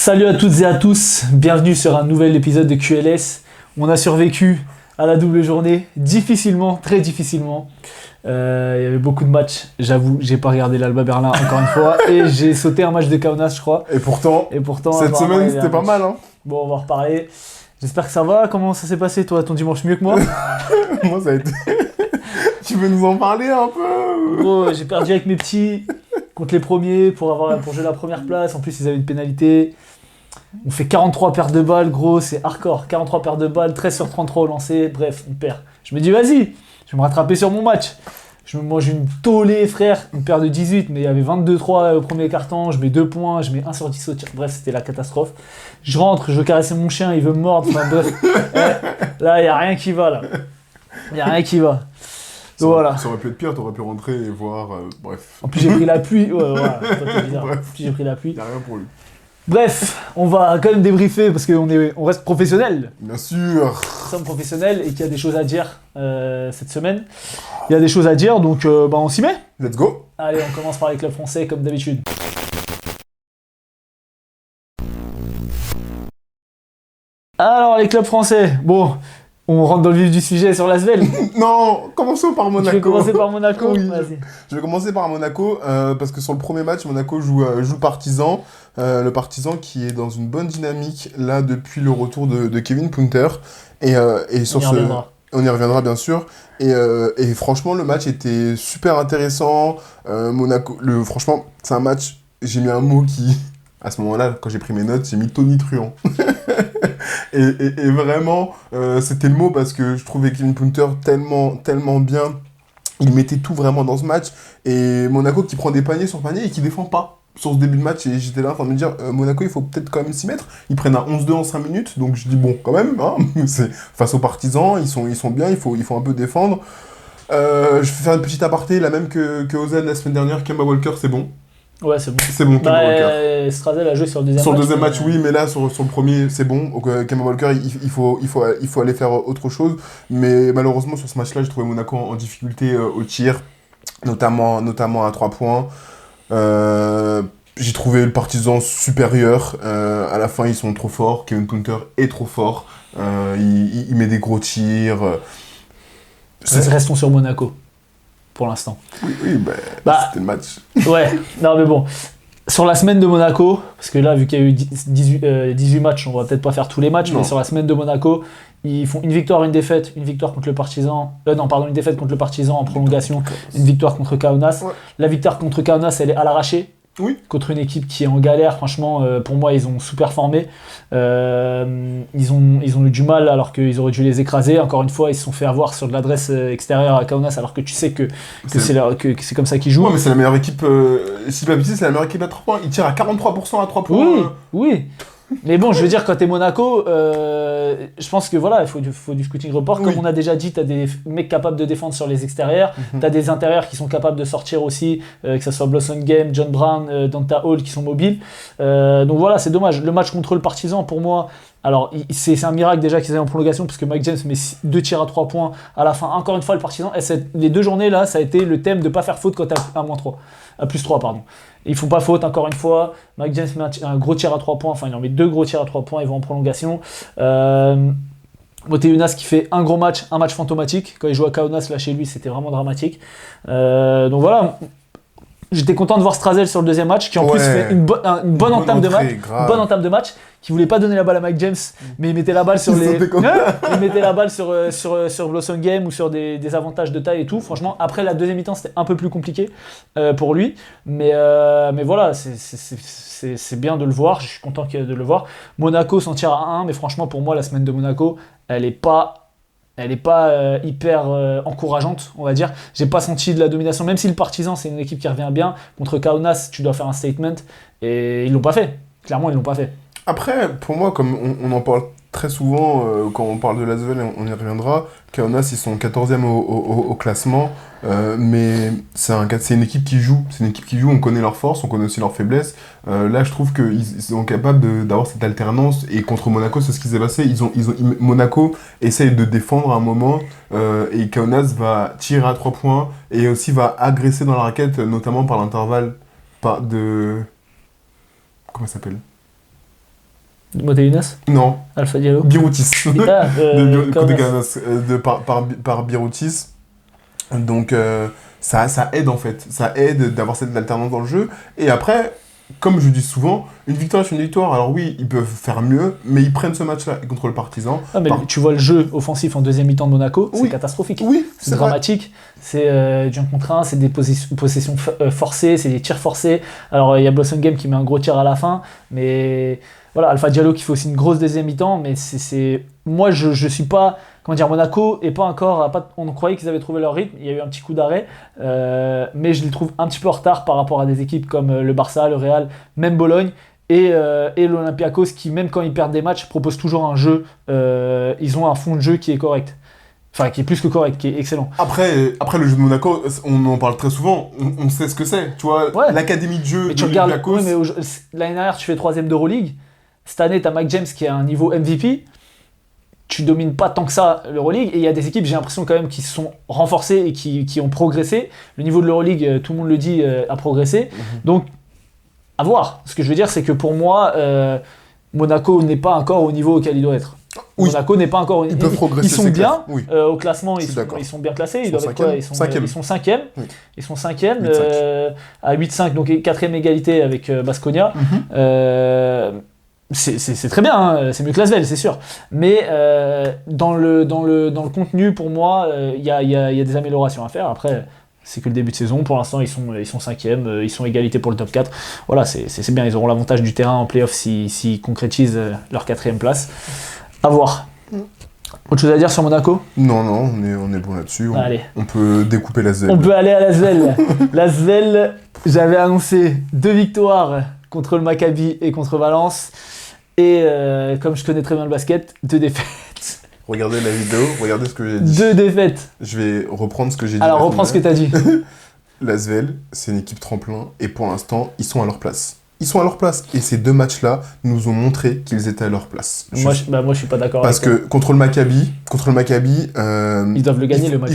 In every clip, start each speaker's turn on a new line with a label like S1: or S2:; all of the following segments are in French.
S1: Salut à toutes et à tous, bienvenue sur un nouvel épisode de QLS. On a survécu à la double journée, difficilement, très difficilement. Il y avait beaucoup de matchs, j'avoue, j'ai pas regardé l'Alba Berlin encore une fois, et j'ai sauté un match de Kaunas, je crois.
S2: Et pourtant cette semaine, c'était pas mal. Hein.
S1: Bon, on va en reparler. J'espère que ça va. Comment ça s'est passé, toi, ton dimanche, mieux que moi?
S2: Moi, ça a été... Tu veux nous en parler un peu?
S1: Gros, j'ai perdu avec mes petits contre les premiers pour jouer la première place. En plus, ils avaient une pénalité. On fait 43 pertes de balles, gros, c'est hardcore. 43 pertes de balles, 13 sur 33 au lancer. Bref, on perd. Je me dis, vas-y, je vais me rattraper sur mon match. Je me mange une tollée, frère. Une paire de 18, mais il y avait 22-3 au premier carton. Je mets 2 points, je mets 1 sur 10 au tir. Bref, c'était la catastrophe. Je rentre, je veux caresser mon chien, il veut me mordre. Enfin, bref, là, il n'y a rien qui va, là. Il n'y a rien qui va.
S2: Ça,
S1: voilà.
S2: Ça aurait pu être pire, t'aurais pu rentrer et voir... bref.
S1: En plus, j'ai pris la pluie. Ouais, voilà, toi, bizarre.
S2: Bref.
S1: En plus, j'ai pris la pluie.
S2: Il n'y a rien pour lui.
S1: Bref, on va quand même débriefer parce qu'on reste professionnels.
S2: Bien sûr.
S1: Nous sommes professionnels et qu'il y a des choses à dire cette semaine. Il y a des choses à dire, donc on s'y met.
S2: Let's go.
S1: Allez, on commence par les clubs français comme d'habitude. Alors, les clubs français. Bon, on rentre dans le vif du sujet sur l'Asvel.
S2: Non, commençons par Monaco.
S1: Tu veux commencer par Monaco?
S2: Oui.
S1: Vas-y.
S2: Je vais commencer par Monaco parce que sur le premier match, Monaco joue Partizan. Le Partizan qui est dans une bonne dynamique là depuis le retour de Kevin Punter. Et sur on y reviendra bien sûr. Et franchement, le match était super intéressant. Monaco, franchement, c'est un match. J'ai mis un mot qui, à ce moment-là, quand j'ai pris mes notes, j'ai mis tonitruant. et vraiment, c'était le mot parce que je trouvais Kevin Punter tellement bien. Il mettait tout vraiment dans ce match. Et Monaco qui prend des paniers sur paniers et qui défend pas sur ce début de match. Et j'étais là en train de me dire, Monaco, il faut peut-être quand même s'y mettre. Ils prennent un 11-2 en 5 minutes. Donc je dis, bon, quand même, hein, c'est face aux Partisans, ils sont bien, il faut un peu défendre. Je vais faire une petite aparté, la même que Ozan la semaine dernière. Kemba Walker, c'est bon.
S1: Ouais, c'est bon.
S2: C'est bon, Kemba Walker.
S1: Strazel a joué sur le deuxième match.
S2: Sur le deuxième match, oui, mais là, sur le premier, c'est bon. Donc, Kemba Walker, il faut aller faire autre chose. Mais malheureusement, sur ce match-là, j'ai trouvé Monaco en difficulté au tir, notamment à 3 points. J'ai trouvé le Partizan supérieur. À la fin, ils sont trop forts. Kevin Punter est trop fort. Il met des gros tirs.
S1: Restons sur Monaco. Pour l'instant.
S2: Oui, c'était le match.
S1: Ouais, non mais bon. Sur la semaine de Monaco, parce que là, vu qu'il y a eu 18 matchs, on va peut-être pas faire tous les matchs, mais sur la semaine de Monaco, ils font une victoire, une défaite contre le Partizan. Une défaite contre le Partizan en prolongation, une victoire contre Kaunas. Ouais. La victoire contre Kaunas, elle est à l'arraché.
S2: Oui.
S1: Contre une équipe qui est en galère, franchement, pour moi, ils ont sous-performé. Ils ont eu du mal alors qu'ils auraient dû les écraser. Encore une fois, ils se sont fait avoir sur de l'adresse extérieure à Kaunas alors que tu sais que c'est comme ça qu'ils jouent.
S2: Ouais, mais c'est la meilleure équipe. Si pas c'est la meilleure équipe à 3 points. Ils tirent à 43% à 3 points.
S1: Oui. Mais bon, je veux dire, quand t'es Monaco, je pense que voilà, il faut du scouting report. Comme on a déjà dit, t'as des mecs capables de défendre sur les extérieurs, t'as des intérieurs qui sont capables de sortir aussi, que ce soit Blossom Game, John Brown, Donta Hall qui sont mobiles. Donc voilà, c'est dommage. Le match contre le Partizan, pour moi, alors c'est un miracle déjà qu'ils aient en prolongation parce que Mike James met 2 tirs à 3 points à la fin. Encore une fois, le Partizan, les 2 journées là, ça a été le thème de pas faire faute quand t'as à -3, à +3, pardon. Ils font pas faute, encore une fois. Mike James met un gros tir à 3 points, enfin il en met 2 gros tirs à 3 points, ils vont en prolongation. Motiejunas qui fait un gros match, un match fantomatique. Quand il joue à Kaunas, là chez lui, c'était vraiment dramatique. Donc voilà, j'étais content de voir Strazel sur le deuxième match, qui en plus fait une bonne entame de match. Une bonne entame de match, qui voulait pas donner la balle à Mike James, mais il mettait la balle sur il mettait la balle sur Blossom Game ou sur des avantages de taille et tout. Franchement, après la deuxième mi-temps, c'était un peu plus compliqué pour lui, mais voilà, c'est bien de le voir. Je suis content de le voir. Monaco s'en tire à 1, mais franchement, pour moi, la semaine de Monaco, elle est pas hyper encourageante, on va dire. J'ai pas senti de la domination, même si le Partizan c'est une équipe qui revient bien. Contre Kaunas, tu dois faire un statement, et ils l'ont pas fait. Clairement, ils l'ont pas fait.
S2: Après, pour moi, comme on en parle très souvent, quand on parle de l'Asvel, on y reviendra, Kaunas, ils sont 14e au classement, mais c'est une équipe qui joue. C'est une équipe qui joue, on connaît leurs forces, on connaît aussi leurs faiblesses. Là, je trouve qu'ils sont capables d'avoir cette alternance, et contre Monaco, c'est ce qui s'est passé. Monaco essaye de défendre à un moment, et Kaunas va tirer à 3 points, et aussi va agresser dans la raquette, notamment par l'intervalle de... Comment ça s'appelle ?
S1: Moté Younes?
S2: Non.
S1: Alpha Diallo?
S2: Biroutis.
S1: Kaunas.
S2: Par Biroutis. Donc ça aide en fait. Ça aide d'avoir cette alternance dans le jeu. Et après, comme je dis souvent, une victoire c'est une victoire. Alors oui, ils peuvent faire mieux, mais ils prennent ce match-là contre le Partizan.
S1: Ah, mais tu vois le jeu offensif en deuxième mi-temps de Monaco, c'est catastrophique.
S2: Oui,
S1: c'est dramatique. C'est du 1 contre 1, c'est des possessions forcées, c'est des tirs forcés. Alors il y a Blossom Game qui met un gros tir à la fin, mais voilà, Alpha Diallo qui fait aussi une grosse deuxième mi-temps, mais moi je suis pas, comment dire, Monaco est pas encore, on croyait qu'ils avaient trouvé leur rythme, il y a eu un petit coup d'arrêt, mais je les trouve un petit peu en retard par rapport à des équipes comme le Barça, le Real, même Bologne, et l'Olympiakos qui, même quand ils perdent des matchs, proposent toujours un jeu, ils ont un fond de jeu qui est correct. Enfin, qui est plus que correct, qui est excellent.
S2: Après le jeu de Monaco, on en parle très souvent, on sait ce que c'est, tu vois, l'académie de jeu de Olympiakos.
S1: Mais l'année dernière, tu fais 3ème d'Euroleague, cette année, tu as Mike James qui a un niveau MVP, tu domines pas tant que ça l'Euroleague, et il y a des équipes, j'ai l'impression quand même, qui se sont renforcées et qui ont progressé. Le niveau de l'Euroleague, tout le monde le dit, a progressé. Donc, à voir. Ce que je veux dire, c'est que pour moi, Monaco n'est pas encore au niveau auquel il doit être. Oui. Monaco n'est pas encore au niveau.
S2: Ils peuvent progresser.
S1: Ils sont bien au classement, ils sont bien classés. Ils doivent être quoi? Ils sont 5e. Oui. Ils sont 5e à 8-5, donc 4e égalité avec Baskonia. C'est très bien, hein, c'est mieux que Lasvel, c'est sûr. Mais dans le contenu, pour moi, il y a des améliorations à faire. Après, c'est que le début de saison. Pour l'instant, ils sont 5e, ils sont égalité pour le top 4. Voilà, c'est bien, ils auront l'avantage du terrain en play-off s'ils concrétisent leur 4e place. À voir. Autre chose à dire sur Monaco?
S2: Non, on est bon là-dessus. On peut découper Lasvel.
S1: On peut aller à Lasvel. Lasvel, j'avais annoncé 2 victoires contre le Maccabi et contre Valence. Et comme je connais très bien le basket, 2 défaites.
S2: Regardez la vidéo, regardez ce que j'ai dit.
S1: 2 défaites.
S2: Je vais reprendre ce que j'ai dit.
S1: Alors reprends ce que tu as dit.
S2: L'Asvel, c'est une équipe tremplin et pour l'instant, ils sont à leur place. Ils sont à leur place. Et ces 2 matchs-là nous ont montré qu'ils étaient à leur place.
S1: Moi, je suis pas d'accord
S2: avec ça. Parce que contre le Maccabi,
S1: ils doivent le gagner le match.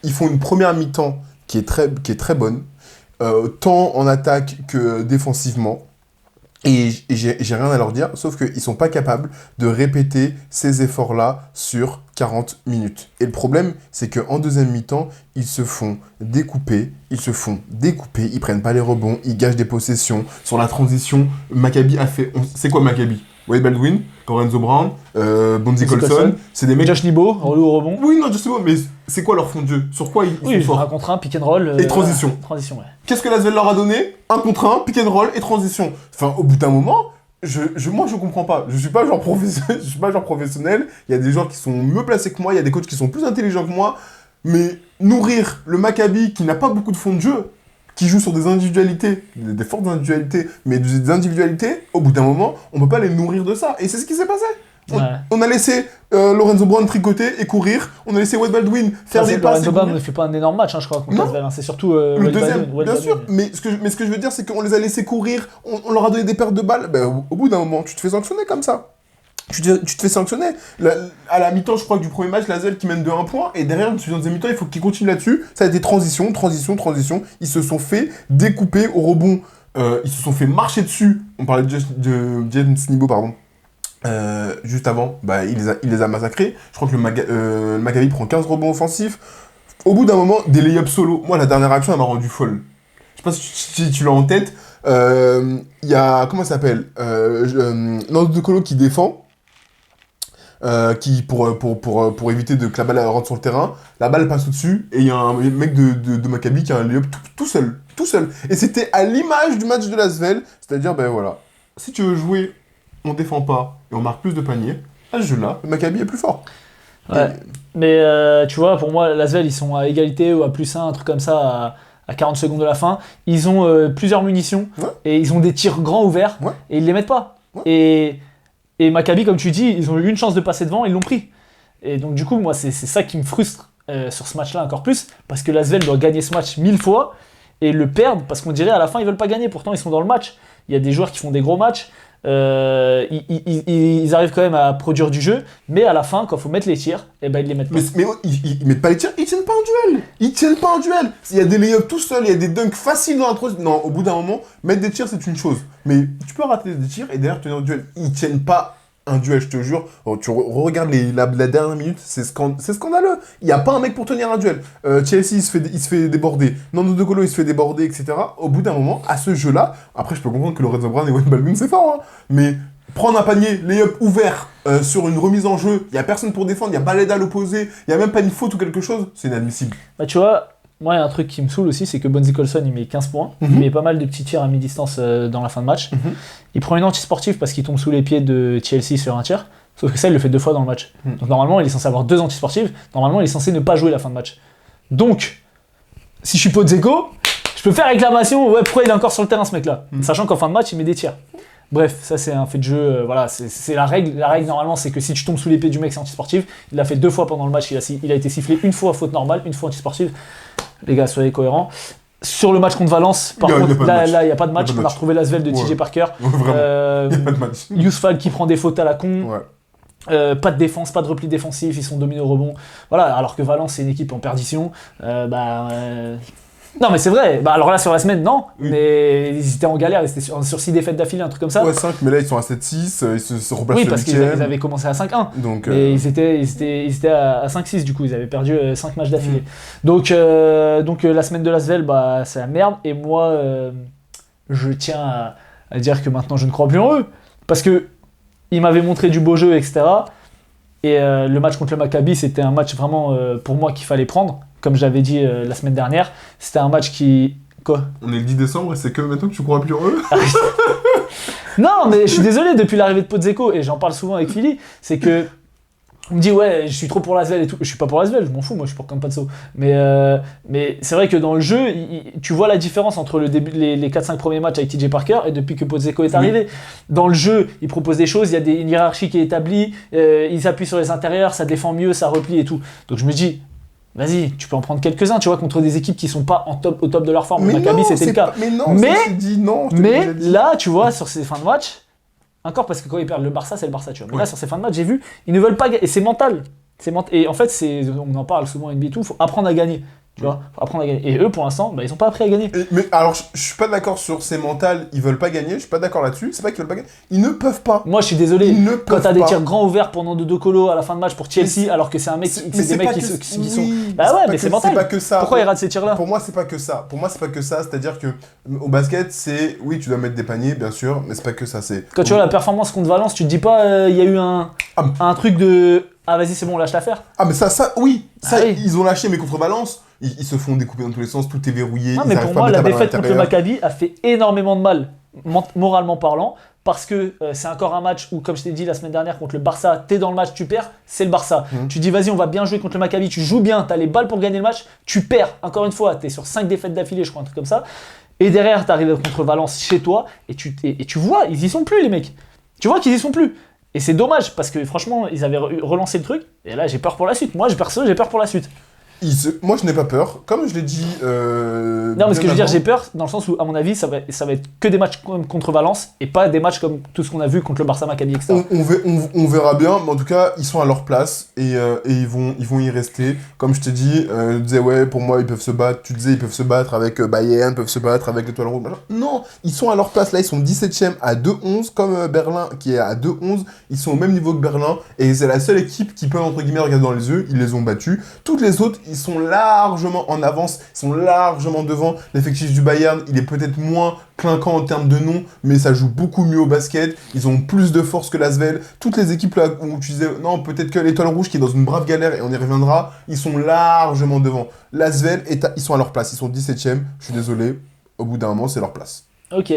S2: Ils font une première mi-temps qui est très bonne, tant en attaque que défensivement. Et j'ai rien à leur dire, sauf qu'ils sont pas capables de répéter ces efforts-là sur 40 minutes. Et le problème, c'est qu'en deuxième mi-temps, ils se font découper, ils prennent pas les rebonds, ils gâchent des possessions. Sur la transition, Maccabi a fait... C'est quoi Maccabi? Wade Baldwin, Lorenzo Brown, Bonzi Colson, c'est des mecs...
S1: Josh Nibo, relou au rebond.
S2: Oui, non, Josh Nibo, mais c'est quoi leur fond de jeu? Sur quoi ils sont forts?
S1: 1 contre 1, pick and roll.
S2: Et transition.
S1: Transition, ouais.
S2: Qu'est-ce que Lasvel leur a donné? 1 contre 1, pick and roll et transition. Enfin, au bout d'un moment, moi, je comprends pas. Je suis pas genre professionnel. Il y a des joueurs qui sont mieux placés que moi, il y a des coachs qui sont plus intelligents que moi. Mais nourrir le Maccabi qui n'a pas beaucoup de fond de jeu, qui joue sur des individualités, des fortes individualités, mais des individualités, au bout d'un moment, on peut pas les nourrir de ça. Et c'est ce qui s'est passé. On a laissé Lorenzo Brown tricoter et courir. On a laissé Wade Baldwin faire des passes.
S1: Lorenzo Brown ne fait pas un énorme match, je crois, contre Lasvel. C'est surtout
S2: le deuxième, bien sûr. Mais ce que je veux dire, c'est qu'on les a laissés courir. On leur a donné des pertes de balles. Au bout d'un moment, tu te fais sanctionner comme ça. Tu te fais sanctionner. À la mi-temps, je crois que du premier match, Lasvel qui mène de 1 point. Et derrière, dans la deuxième mi-temps, il faut qu'ils continuent là-dessus. Ça a été transition. Ils se sont fait découper au rebond. Ils se sont fait marcher dessus. On parlait de James Nibo, pardon. Juste avant, il les a massacrés. Je crois que le Maccabi prend 15 rebonds offensifs. Au bout d'un moment, des lay-ups solo. Moi, la dernière action, elle m'a rendu folle. Je sais pas si tu l'as en tête. Il y a, comment ça s'appelle, Nando De Colo qui défend. Qui pour éviter que la balle rentre sur le terrain, la balle passe au-dessus et il y a un mec de Maccabi qui a un lay-up tout seul. Et c'était à l'image du match de Lasvel, c'est-à-dire voilà, si tu veux jouer, on défend pas et on marque plus de paniers, à ce jeu-là, le Maccabi est plus fort.
S1: Ouais. Mais tu vois, pour moi, Lasvel, ils sont à égalité ou à +1, un truc comme ça, à 40 secondes de la fin. Ils ont plusieurs munitions et ils ont des tirs grands ouverts et ils les mettent pas. Et Maccabi, comme tu dis, ils ont eu une chance de passer devant, ils l'ont pris. Et donc du coup, moi, c'est ça qui me frustre sur ce match-là encore plus, parce que Lasvel doit gagner ce match 1000 fois et le perdre, parce qu'on dirait à la fin, ils veulent pas gagner. Pourtant, ils sont dans le match. Il y a des joueurs qui font des gros matchs. ils arrivent quand même à produire du jeu, mais à la fin, quand il faut mettre les tirs, eh ben, ils les mettent pas.
S2: Mais ils mettent pas les tirs, ils tiennent pas en duel. Ils tiennent pas en duel. Il y a des layups tout seuls, il y a des dunks faciles dans la troisième. Non, au bout d'un moment, mettre des tirs, c'est une chose. Mais tu peux rater des tirs et derrière tenir en duel. Ils tiennent pas un duel, je te jure. Tu regardes la dernière minute, c'est scandaleux. Il n'y a pas un mec pour tenir un duel. Chelsea, il se fait déborder. Nando De Colo, il se fait déborder, etc. Au bout d'un moment, à ce jeu-là, après, je peux comprendre que Lorenzo Brown et Wayne Baldwin, c'est fort, hein, mais prendre un panier, layup ouvert sur une remise en jeu, il n'y a personne pour défendre, il y a Baleda à l'opposé, il n'y a même pas une faute ou quelque chose, c'est inadmissible.
S1: Bah, tu vois, moi, il y a un truc qui me saoule aussi, c'est que Bonzi Colson, il met 15 points. Il met pas mal de petits tirs à mi-distance dans la fin de match. Il prend une anti-sportive parce qu'il tombe sous les pieds de Chelsea sur un tir. Sauf que ça, il le fait 2 fois dans le match. Donc normalement, il est censé avoir 2 anti-sportives. Normalement, il est censé ne pas jouer la fin de match. Donc, si je suis Podzeko, je peux faire réclamation. Ouais, pourquoi il est encore sur le terrain, ce mec-là, sachant qu'en fin de match, il met des tirs. Bref, ça c'est un fait de jeu, voilà, c'est la règle. La règle normalement c'est que si tu tombes sous les pieds du mec c'est anti-sportif. Il l'a fait 2 fois pendant le match, il a été sifflé une fois faute normale, une fois anti-sportive. Les gars, soyez cohérents. Sur le match contre Valence, par contre, là il n'y a pas de match. On a retrouvé l'Asvel de TJ Parker.
S2: Il n'y a pas de match.
S1: Yousfal qui prend des fautes à la con. Pas de défense, pas de repli défensif, ils sont dominés au rebond. Voilà, alors que Valence c'est une équipe en perdition. Non mais c'est vrai, alors là sur la semaine non, mais ils étaient en galère, ils étaient sur 6 défaites d'affilée, un truc comme ça.
S2: Ouais 5, mais là ils sont à 7-6, ils se replacent.
S1: Oui parce qu'ils avaient commencé à 5-1, donc, et ils étaient à 5-6 du coup, ils avaient perdu 5 matchs d'affilée. Donc la semaine de l'Asvel, c'est la merde, et moi je tiens à dire que maintenant je ne crois plus en eux, parce que ils m'avaient montré du beau jeu, etc. Et le match contre le Maccabi, c'était un match vraiment pour moi qu'il fallait prendre. Comme j'avais dit la semaine dernière, c'était un match qui... Quoi ?
S2: On est le 10 décembre et c'est que maintenant que tu crois plus en eux.
S1: Non, mais je suis désolé, depuis l'arrivée de Podzeko, et j'en parle souvent avec Philly, c'est que... On me dit, ouais, je suis trop pour l'Asvel et tout. Je suis pas pour l'Asvel, je m'en fous, moi je suis pour Campazzo. Mais c'est vrai que dans le jeu, tu vois la différence entre le début, les 4-5 premiers matchs avec TJ Parker et depuis que Podzeko est arrivé. Dans le jeu, il propose des choses, il y a une hiérarchie qui est établie, ils s'appuient sur les intérieurs, ça défend mieux, ça replie et tout. Donc je me dis, vas-y, tu peux en prendre quelques-uns, tu vois, contre des équipes qui sont pas au top de leur forme. Maccabi, c'était le cas. Mais là, tu vois, sur ces fins de match, encore parce que quand ils perdent le Barça, c'est le Barça, tu vois. Mais là, sur ces fins de match, j'ai vu, ils ne veulent pas gagner. Et c'est mental. Et en fait, on en parle souvent en NBA et tout, il faut apprendre à gagner. Tu vois, faut apprendre à gagner. Et eux, pour l'instant, ils n'ont pas appris à gagner.
S2: Mais alors, je suis pas d'accord sur ces mentales, ils veulent pas gagner, je suis pas d'accord là-dessus. C'est pas qu'ils veulent pas gagner, ils ne peuvent pas.
S1: Moi, je suis désolé, quand t'as des tirs grands ouverts pour Nando De Colo à la fin de match pour Chelsea, alors que c'est un mec, c'est des mecs qui sont. Bah ouais, mais c'est mental.
S2: C'est pas que ça.
S1: Pourquoi ils ratent ces tirs-là ?
S2: Pour moi, c'est pas que ça. C'est-à-dire que au basket, oui, tu dois mettre des paniers, bien sûr, mais c'est pas que ça.
S1: Quand tu vois la performance contre Valence, tu te dis pas, il y a eu un truc de. Ah vas-y c'est bon, lâche l'affaire.
S2: Ah mais ça oui, ils ont lâché, mais contre Valence, ils se font découper dans tous les sens, tout est verrouillé.
S1: Non mais pour moi la défaite contre le Maccabi a fait énormément de mal, moralement parlant, parce que c'est encore un match où, comme je t'ai dit la semaine dernière contre le Barça, t'es dans le match, tu perds, c'est le Barça. Tu dis vas-y on va bien jouer contre le Maccabi, tu joues bien, t'as les balles pour gagner le match, tu perds, encore une fois, t'es sur 5 défaites d'affilée, je crois, un truc comme ça. Et derrière t'arrives contre Valence chez toi, et tu vois, ils y sont plus les mecs. Tu vois qu'ils y sont plus. Et c'est dommage, parce que franchement, ils avaient relancé le truc, et là j'ai peur pour la suite. Moi, perso, j'ai peur pour la suite.
S2: Moi, je n'ai pas peur. Comme je l'ai dit...
S1: non, mais ce que je veux dire, j'ai peur, dans le sens où, à mon avis, ça va être que des matchs contre Valence, et pas des matchs comme tout ce qu'on a vu contre le Barça, Maccabi, etc.
S2: On verra bien, mais en tout cas, ils sont à leur place, et ils vont y rester. Comme je t'ai dit, je disais, ouais, pour moi, ils peuvent se battre. Tu disais, ils peuvent se battre avec Bayern, peuvent se battre avec l'Étoile Rouge. Non, ils sont à leur place. Là, ils sont 17e à 2-11, comme Berlin, qui est à 2-11. Ils sont au même niveau que Berlin, et c'est la seule équipe qui peut, entre guillemets, regarder dans les yeux. Ils les ont battus. Toutes les autres, ils sont largement en avance, ils sont largement devant. L'effectif du Bayern, il est peut-être moins clinquant en termes de nom, mais ça joue beaucoup mieux au basket. Ils ont plus de force que l'Asvel. Toutes les équipes là où tu disais, non, peut-être que l'Étoile Rouge qui est dans une brave galère, et on y reviendra, ils sont largement devant. L'Asvel, ils sont à leur place, ils sont 17e, je suis désolé, au bout d'un moment, c'est leur place.
S1: Ok.